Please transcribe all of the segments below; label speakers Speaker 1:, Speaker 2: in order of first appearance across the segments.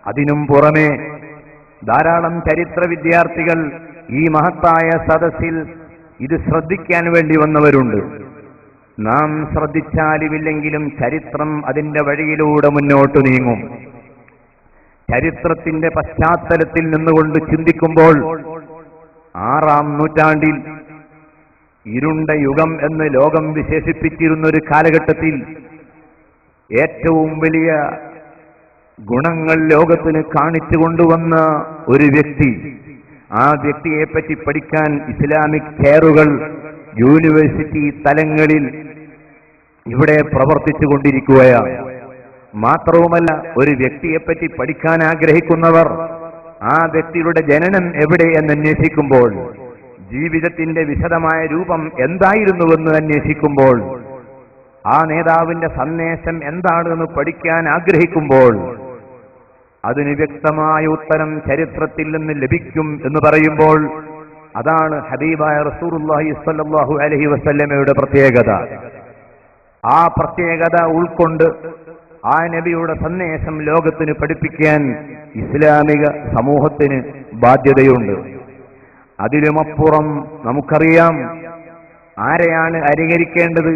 Speaker 1: അതിനും പുറമെ ധാരാളം ചരിത്ര വിദ്യാർത്ഥികൾ ഈ മഹത്തായ സദസ്സിൽ ഇത് ശ്രദ്ധിക്കാൻ വേണ്ടി വന്നവരുണ്ട്. നാം ശ്രദ്ധിച്ചാലുമില്ലെങ്കിലും ചരിത്രം അതിന്റെ വഴിയിലൂടെ മുന്നോട്ട് നീങ്ങും. ചരിത്രത്തിന്റെ പശ്ചാത്തലത്തിൽ നിന്നുകൊണ്ട് ചിന്തിക്കുമ്പോൾ 6-ാം നൂറ്റാണ്ടിൽ ഇരുണ്ട യുഗം എന്ന് ലോകം വിശേഷിപ്പിച്ചിരുന്ന ഒരു കാലഘട്ടത്തിൽ ഏറ്റവും വലിയ ഗുണങ്ങൾ ലോകത്തിന് കാണിച്ചു കൊണ്ടുവന്ന ഒരു വ്യക്തി, ആ വ്യക്തിയെപ്പറ്റി പഠിക്കാൻ ഇസ്ലാമിക് ചെയറുകൾ യൂണിവേഴ്സിറ്റി തലങ്ങളിൽ ഇവിടെ പ്രവർത്തിച്ചു കൊണ്ടിരിക്കുകയാണ്. മാത്രവുമല്ല, ഒരു വ്യക്തിയെപ്പറ്റി പഠിക്കാൻ ആഗ്രഹിക്കുന്നവർ ആ വ്യക്തിയുടെ ജനനം എവിടെ എന്ന് അന്വേഷിക്കുമ്പോൾ, ജീവിതത്തിന്റെ വിശദമായ രൂപം എന്തായിരുന്നുവെന്ന് അന്വേഷിക്കുമ്പോൾ, ആ നേതാവിന്റെ സന്ദേശം എന്താണെന്ന് പഠിക്കാൻ ആഗ്രഹിക്കുമ്പോൾ അതിന് വ്യക്തമായ ഉത്തരം ചരിത്രത്തിൽ നിന്ന് ലഭിക്കും എന്ന് പറയുമ്പോൾ അതാണ് ഹബീബായ റസൂലുള്ളാഹി സ്വല്ലല്ലാഹു അലൈഹി വസല്ലമയുടെ പ്രത്യേകത. ആ പ്രത്യേകത ഉൾക്കൊണ്ട് ആ നബിയുടെ സന്ദേശം ലോകത്തിന് പഠിപ്പിക്കാൻ ഇസ്ലാമിക സമൂഹത്തിന് ബാധ്യതയുണ്ട്. അതിലുമപ്പുറം നമുക്കറിയാം ആരെയാണ് അനുകരിക്കേണ്ടത്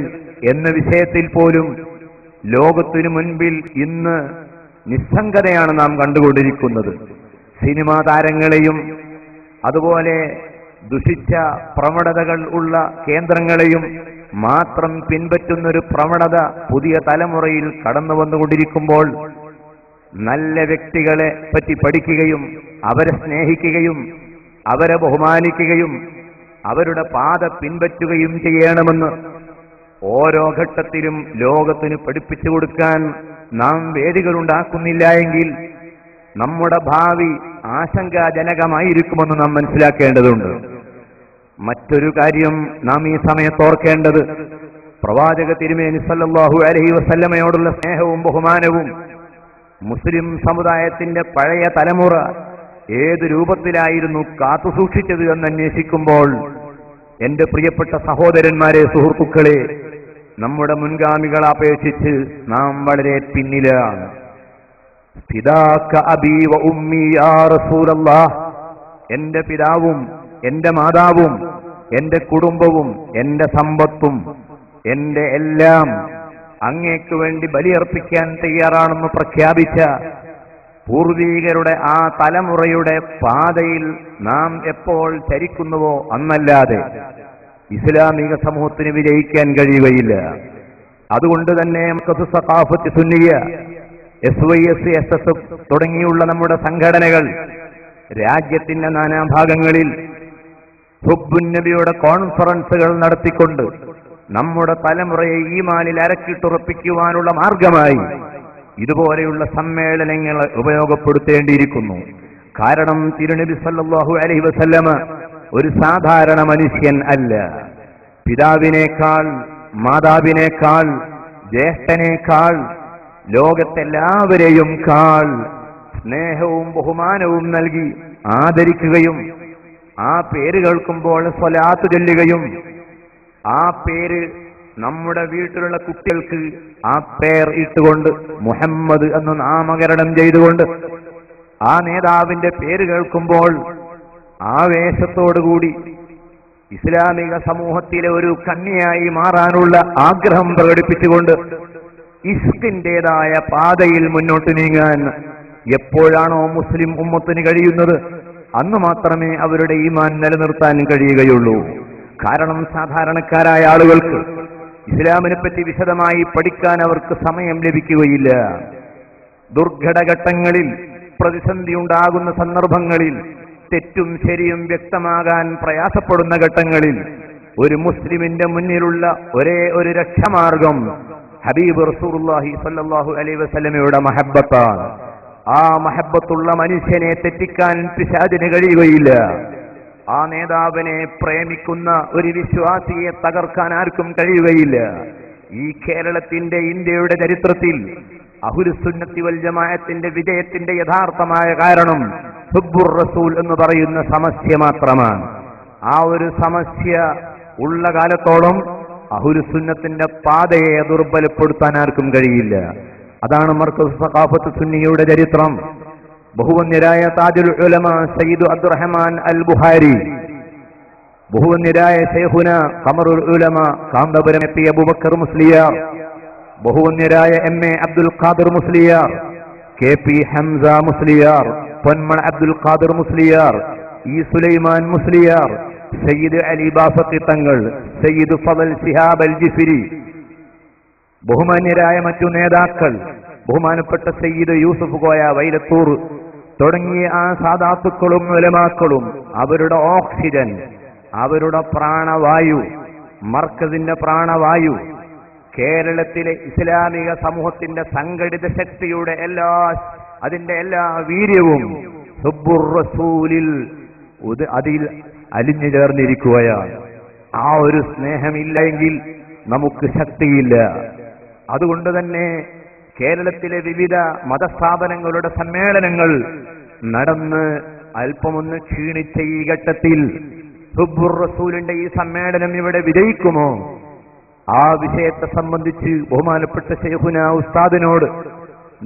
Speaker 1: എന്ന വിഷയത്തിൽ പോലും ലോകത്തിനു മുൻപിൽ ഇന്ന് നിസ്സംഗതയാണ് നാം കണ്ടുകൊണ്ടിരിക്കുന്നത്. സിനിമാ താരങ്ങളെയും അതുപോലെ ദുഷിച്ച പ്രവണതകൾ ഉള്ള കേന്ദ്രങ്ങളെയും മാത്രം പിൻപറ്റുന്നൊരു പ്രവണത പുതിയ തലമുറയിൽ കടന്നു വന്നുകൊണ്ടിരിക്കുമ്പോൾ നല്ല വ്യക്തികളെ പറ്റി പഠിക്കുകയും അവരെ സ്നേഹിക്കുകയും അവരെ ബഹുമാനിക്കുകയും അവരുടെ പാത പിൻപറ്റുകയും ചെയ്യണമെന്ന് ഓരോ ഘട്ടത്തിലും ലോകത്തിന് പഠിപ്പിച്ചു കൊടുക്കാൻ നാം വേദികളുണ്ടാക്കുന്നില്ല എങ്കിൽ നമ്മുടെ ഭാവി ആശങ്കാജനകമായിരിക്കുമെന്ന് നാം മനസ്സിലാക്കേണ്ടതുണ്ട്. മറ്റൊരു കാര്യം നാം ഈ സമയത്ത് ഓർക്കേണ്ടത്, പ്രവാചക തിരുമേനി സല്ലല്ലാഹു അലൈഹി വസല്ലമയോടുള്ള സ്നേഹവും ബഹുമാനവും മുസ്ലിം സമുദായത്തിന്റെ പഴയ തലമുറ ഏത് രൂപത്തിലായിരുന്നു കാത്തുസൂക്ഷിച്ചത് എന്ന് അന്വേഷിക്കുമ്പോൾ, എന്റെ പ്രിയപ്പെട്ട സഹോദരന്മാരെ, സുഹൃത്തുക്കളെ, നമ്മുടെ മുൻഗാമികളെ അപേക്ഷിച്ച് നാം വളരെ പിന്നിലാണ്. ഫിദാക അബീ വ ഉമ്മി യാ റസൂലല്ലാഹ്, എന്റെ പിതാവും എന്റെ മാതാവും എന്റെ കുടുംബവും എന്റെ സമ്പത്തും എന്റെ എല്ലാം അങ്ങേക്ക് വേണ്ടി ബലിയർപ്പിക്കാൻ തയ്യാറാണെന്ന് പ്രഖ്യാപിച്ച പൂർവീകരുടെ ആ തലമുറയുടെ പാതയിൽ നാം എപ്പോൾ ചരിക്കുന്നുവോ അന്നല്ലാതെ ഇസ്ലാമിക സമൂഹത്തിന് വിജയിക്കാൻ കഴിയുകയില്ല. അതുകൊണ്ട് തന്നെ സഖാഫത്ത് സുന്നിയ, SYS, SS തുടങ്ങിയുള്ള നമ്മുടെ സംഘടനകൾ രാജ്യത്തിന്റെ നാനാഭാഗങ്ങളിൽ ഹുബ്ബുന്നബിയുടെ കോൺഫറൻസുകൾ നടത്തിക്കൊണ്ട് നമ്മുടെ തലമുറയെ ഈമാനിൽ അരക്കിട്ടുറപ്പിക്കുവാനുള്ള മാർഗമായി ഇതുപോലെയുള്ള സമ്മേളനങ്ങൾ ഉപയോഗപ്പെടുത്തേണ്ടിയിരിക്കുന്നു. കാരണം തിരുനബി സല്ലല്ലാഹു അലൈഹി വസല്ലമ ഒരു സാധാരണ മനുഷ്യൻ അല്ല. പിതാവിനേക്കാൾ, മാതാവിനേക്കാൾ, ജ്യേഷ്ഠനേക്കാൾ, ലോകത്തെല്ലാവരെയും കാൾ സ്നേഹവും ബഹുമാനവും നൽകി ആദരിക്കുകയും ആ പേര് കേൾക്കുമ്പോൾ സ്വലാത്ത് ചൊല്ലുകയും ആ പേര് നമ്മുടെ വീട്ടിലുള്ള കുട്ടികൾക്ക് ആ പേർ ഇട്ടുകൊണ്ട് മുഹമ്മദ് എന്ന് നാമകരണം ചെയ്തുകൊണ്ട് ആ നേതാവിന്റെ പേര് കേൾക്കുമ്പോൾ ആവേശത്തോടുകൂടി ഇസ്ലാമിക സമൂഹത്തിലെ ഒരു കന്യയായി മാറാനുള്ള ആഗ്രഹം പ്രകടിപ്പിച്ചുകൊണ്ട് ഇഷ്കിന്റേതായ പാതയിൽ മുന്നോട്ട് നീങ്ങാൻ എപ്പോഴാണോ മുസ്ലിം ഉമ്മത്തിന് കഴിയുന്നത് അന്ന് മാത്രമേ അവരുടെ ഈമാൻ നിലനിർത്താൻ കഴിയുകയുള്ളൂ. കാരണം സാധാരണക്കാരായ ആളുകൾക്ക് ഇസ്ലാമിനെ പറ്റി വിശദമായി പഠിക്കാൻ അവർക്ക് സമയം ലഭിക്കുകയില്ല. ദുർഘടഘട്ടങ്ങളിൽ, പ്രതിസന്ധി ഉണ്ടാകുന്ന സന്ദർഭങ്ങളിൽ, തെറ്റും ശരിയും വ്യക്തമാകാൻ പ്രയാസപ്പെടുന്ന ഘട്ടങ്ങളിൽ ഒരു മുസ്ലിമിന്റെ മുന്നിലുള്ള ഒരേ ഒരു രക്ഷമാർഗം ഹബീബ് റസൂലുള്ളാഹി സ്വല്ലല്ലാഹു അലൈഹി വസല്ലമയുടെ മഹബ്ബത്താണ്. ആ മഹബ്ബത്തുള്ള മനുഷ്യനെ തെറ്റിക്കാൻ പിശാചിന് കഴിയുകയില്ല. ആ നേതാവിനെ പ്രേമിക്കുന്ന ഒരു വിശ്വാസിയെ തകർക്കാൻ ആർക്കും കഴിയുകയില്ല. ഈ കേരളത്തിന്റെ, ഇന്ത്യയുടെ ചരിത്രത്തിൽ അഹ്ലുസുന്നത്തി വൽ ജമാഅത്തിന്റെ വിജയത്തിന്റെ യഥാർത്ഥമായ കാരണം ഹുബ്ബുർ റസൂൽ എന്ന് പറയുന്ന സമസ്യ മാത്രമാണ്. ആ ഒരു സമസ്യ ഉള്ള കാലത്തോളം അഹ്ലുസുന്നത്തിന്റെ പാതയെ ദുർബലപ്പെടുത്താൻ ആർക്കും കഴിയില്ല. അതാണ് മർക്കസ് സഖാഫത്ത് സുന്നിയുടെ ചരിത്രം. ബഹുവന്യരായ താജുൽ ഉലമ സയ്യിദ് അബ്ദുറഹ്മാൻ അൽ ബുഹാരി, ബഹുവന്യരായ ശൈഖുന ഖമറുൽ ഉലമ കാന്തപുരം പി അബൂബക്കർ മുസ്ലിയാർ, ബഹുവന്യരായ M A. Abdul Khadir Musliyar, K P. Hamza Musliyar, Ponmana Abdul Khadir Musliyar, E Sulaiman Musliyar, Sayyid Ali Bafakhi Thangal, Sayyid ഫളൽ Shihab അൽ ജിഫിരി, ബഹുമാന്യരായ മറ്റു നേതാക്കൾ, ബഹുമാനപ്പെട്ട സയ്യിദ് യൂസുഫ് കോയ വൈലത്തൂർ തുടങ്ങിയ ആ സാദാത്തുക്കളും ഉലമാക്കളും അവരുടെ ഓക്സിജൻ, അവരുടെ പ്രാണവായു, മർക്കസിന്റെ പ്രാണവായു, കേരളത്തിലെ ഇസ്ലാമിക സമൂഹത്തിന്റെ സംഘടിത ശക്തിയുടെ അതിന്റെ എല്ലാ വീര്യവും ഹുബ്ബുർ റസൂലിൽ അതിൽ അലിഞ്ഞു ചേർന്നിരിക്കുകയാണ്. ആ ഒരു സ്നേഹമില്ലെങ്കിൽ നമുക്ക് ശക്തിയില്ല. അതുകൊണ്ട് തന്നെ കേരളത്തിലെ വിവിധ മതസ്ഥാപനങ്ങളുടെ സമ്മേളനങ്ങൾ നടന്ന് അല്പമൊന്ന് ക്ഷീണിച്ച ഈ ഘട്ടത്തിൽ ഹുബ്ബുർ റസൂലിന്റെ ഈ സമ്മേളനം ഇവിടെ വിജയിക്കുമോ? ആ വിഷയത്തെ സംബന്ധിച്ച് ബഹുമാനപ്പെട്ട ശൈഖുന ഉസ്താദിനോട്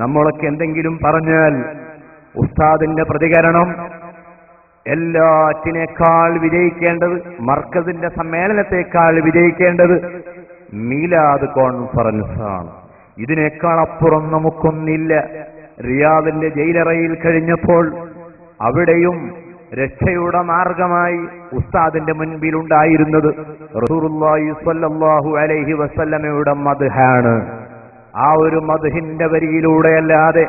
Speaker 1: നമ്മളൊക്കെ എന്തെങ്കിലും പറഞ്ഞാൽ ഉസ്താദിന്റെ പ്രതികരണം എല്ലാറ്റിനേക്കാൾ വിജയിക്കേണ്ടത്, മർക്കസിന്റെ സമ്മേളനത്തെക്കാൾ വിജയിക്കേണ്ടത് മീലാദ് കോൺഫറൻസ് ആണ്. ഇതിനേക്കാൾ അപ്പുറം നമുക്കൊന്നില്ല. റിയാദിന്റെ ജയിലറയിൽ കഴിഞ്ഞപ്പോൾ അവിടെയും രക്ഷയുടെ മാർഗമായി ഉസ്താദിന്റെ മുൻപിലുണ്ടായിരുന്നത് റസൂലുള്ളാഹി സ്വല്ലല്ലാഹു അലൈഹി വസല്ലമയുടെ മദ്ഹാണ്. ആ ഒരു മദ്ഹിന്റെ വരിയിലൂടെയല്ലാതെ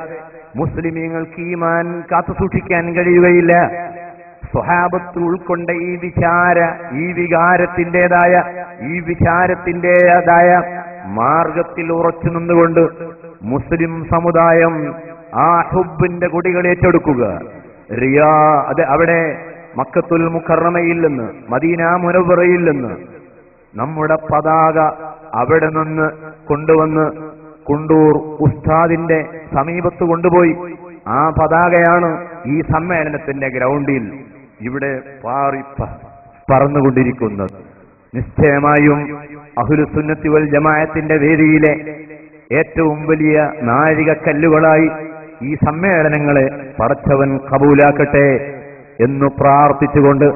Speaker 1: മുസ്ലിമീങ്ങൾക്ക് ഈമാൻ കാത്തു സൂക്ഷിക്കാൻ കഴിയുകയില്ല. സ്വഹാബത്ത് ഉൾക്കൊണ്ട ഈ വിചാരത്തിന്റേതായ മാർഗത്തിൽ ഉറച്ചു നിന്നുകൊണ്ട് മുസ്ലിം സമുദായം ആ ഹുബ്ബിന്റെ കൊടികൾ ഏറ്റെടുക്കുക. അവിടെ മക്കത്തുൽ മുക്കറമയിൽ നിന്ന്, മദീന മുനവ്വറയിൽ നിന്ന് നമ്മുടെ പതാക അവിടെ നിന്ന് കൊണ്ടുവന്ന് കുണ്ടൂർ ഉസ്താദിന്റെ സമീപത്ത് കൊണ്ടുപോയി ആ പതാകയാണ് ഈ സമ്മേളനത്തിന്റെ ഗ്രൗണ്ടിൽ ഇവിടെ പറന്നുകൊണ്ടിരിക്കുന്നത്. നിശ്ചയമായും അഹ്ലുസുന്നത്തി വൽ ജമാഅത്തിന്റെ വേദിയിലെ ഏറ്റവും വലിയ നാഴികക്കല്ലുകളായി ഈ സമ്മേളനങ്ങളെ പടച്ചവൻ കബൂലാക്കട്ടെ എന്നു പ്രാർത്ഥിച്ചുകൊണ്ട്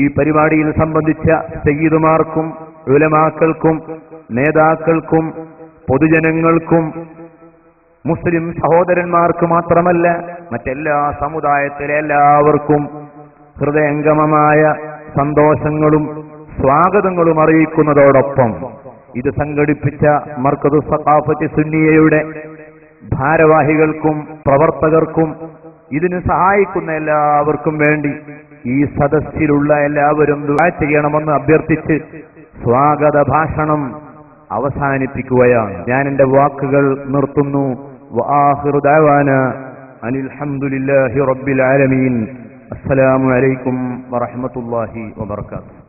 Speaker 1: ഈ പരിപാടിയിൽ സംബന്ധിച്ച സയ്യിദുമാർക്കും ഉലമാക്കൾക്കും നേതാക്കൾക്കും പൊതുജനങ്ങൾക്കും മുസ്ലിം സഹോദരന്മാർക്ക് മാത്രമല്ല മറ്റെല്ലാ സമുദായത്തിലെ എല്ലാവർക്കും ഹൃദയംഗമമായ സന്തോഷങ്ങളും സ്വാഗതങ്ങളും അറിയിക്കുന്നതോടൊപ്പം ഇത് സംഘടിപ്പിച്ച മർക്കദു സഖാഫത്തി സുന്നിയയുടെ ഭാരവാഹികൾക്കും പ്രവർത്തകർക്കും ഇതിന് സഹായിക്കുന്ന എല്ലാവർക്കും വേണ്ടി ഈ സദസ്സിലുള്ള എല്ലാവരും ദുആ ചെയ്യണമെന്ന് അഭ്യർത്ഥിച്ച് സ്വാഗത ഭാഷണം അവസാനിപ്പിക്കുകയാണ്. ഞാൻ എന്റെ വാക്കുകൾ നിർത്തുന്നു. വആഖിറു ദഅവാന അനിൽ ഹംദുലില്ലാഹി റബ്ബിൽ ആലമീൻ. അസ്സലാമു അലൈക്കും വറഹ്മത്തുള്ളാഹി വബറകാതുഹു.